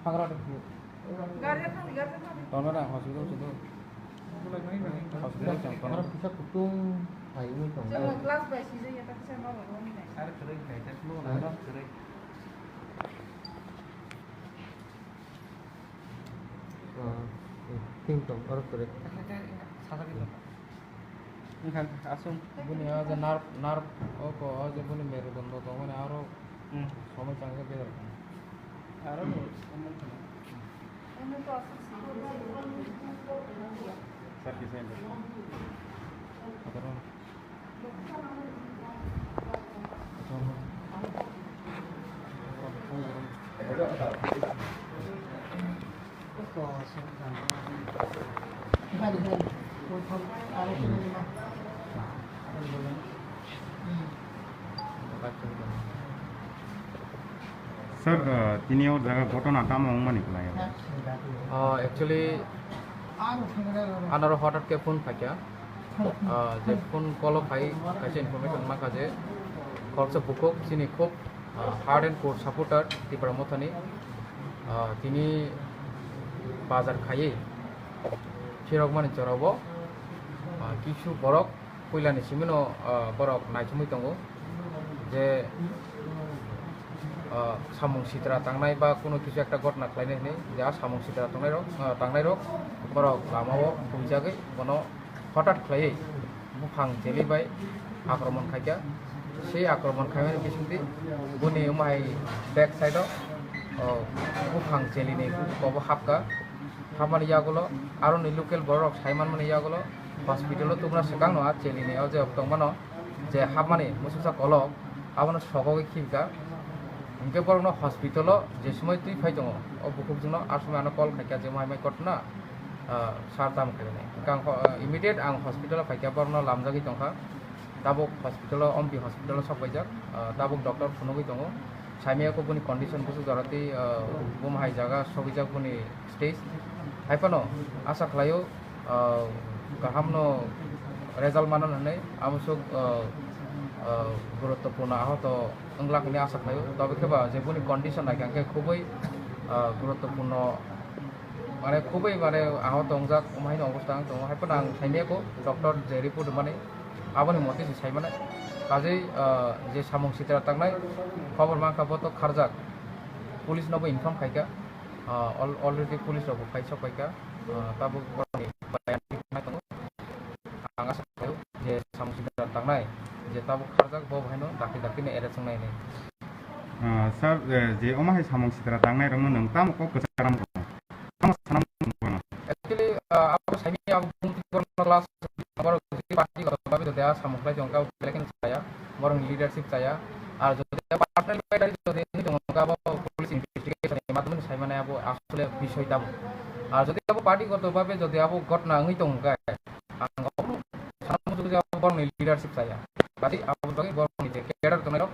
Pangra ada bu. Tahun ada hospital situ. Hospital yang Pangra bisa kutung ayu ini dong. Saya mau kelas besi saja tapi saya mau bawa ini. Ada sering kayak itu ada sering. Ting dong orang kere. Salah gitu. Ini kan asum. Buni aja narp oh aja buni meru bando to মানে আরো সময় চাঙ্গা পেয়ে রাখুন আরো Ini tuh asal sih. Service centre Sir, ini और जगह घटना काम होंगे निकला है। एक्चुअली आनारो हठाৎ के फोन फाइका जे फोन कल फाइ खायसे इनफरमेशन माखासे खरसे बुकक चिनि खुब हार्ड एंड कोर सापोर्टार टिप्रा मथानि तिनि बाजार खायै चिरक मानि चरावो किछु बरक कयलानि सिमिनो बरक नायथुमै दंगो जे सामुं सिद्रा थांनाय बा कोनो किछु एकटा घटना खालायनाय जा सामुं सिद्रा थांनाय रक बरक लामाव बुंजागै बनो हठाৎ खालायै बुफां जेलिबाय आक्रमण खायगा সেই আক্রমণ খাইমানি বিসুদি বুনি উমাই ব্যাক সাইডও বুফাং চেলিনি কব হাপকা হামানি ইয়াগুলো আরো নি লোকাল বড় সাইমান মানে ইয়াগুলো হসপিটালও তোমরা সেকাং নয়া চেলিনি যে তংমানো যে হামানি মুসুসা কল আবনো সককে খিবকা ইনকে বড় হসপিটালও যে সময় তুই ফাই দङ ও বুকুক জন্য আর সময় আনো কল খাইকা যে মাই ঘটনা সার দাম খাইনে গাং ইমিডিয়েট আং হসপিটাল ফাইকা বড় লামজাগি দংখা Tabuk hospital ompi hospital sok bajak tabuk dokter phunogui tongo saimia ko buni condition busu jarati bum hai jaga sobijak buni stage haipano asa khlayo gahamno result manan hane amusuk গুরুত্বপূর্ণ আহত अंglak ni asa khlayo তবে কেবা যে buni condition agangke খুবই গুরুত্বপূর্ণ মানে খুবই মানে আহত অংজাক উমাইন অবস্থা tongo haipano ang saimia ko dokter je report মানে আবনি মতে সাইমানে কাজেই যে সামং সিতরা তাংনাই খবর মাখাবো তো খারজাক পুলিশ নব ইনফর্ম খাইকা অলরেডি পুলিশ রব ফাইসক খাইকা তাবো आंगा साथायाव जे सामं सितरा तांनाय जे ताबो खारजाक बो भाइनो दाखि दाखिने एरेस्ट संनाय नै सर जे ओमाहाय सामं सितरा तांनाय रंग नों तामको गजाराम ताम सानाम एक्चुअली आबो साइनि आबो बुंति करन क्लास नम्बर पार्टी गतबाबे जदे सामंख्लाय जंका लेकिन साया बरं लीडरशिप साया আর যদি পার্টনার ব্যাটারি যদি জংকা বা পুলিশ ইনভেস্টিগেশন মাধ্যমে সাইমানে আবো আসলে বিষয় দাবো আর যদি আবো পার্টিগতভাবে যদি আবো ঘটনা হই দংকা আং সামনে যদি আবো বরং লিডারশিপ সায়া বাকি আবো বাকি বরং নিতে ক্যাডার তোনারো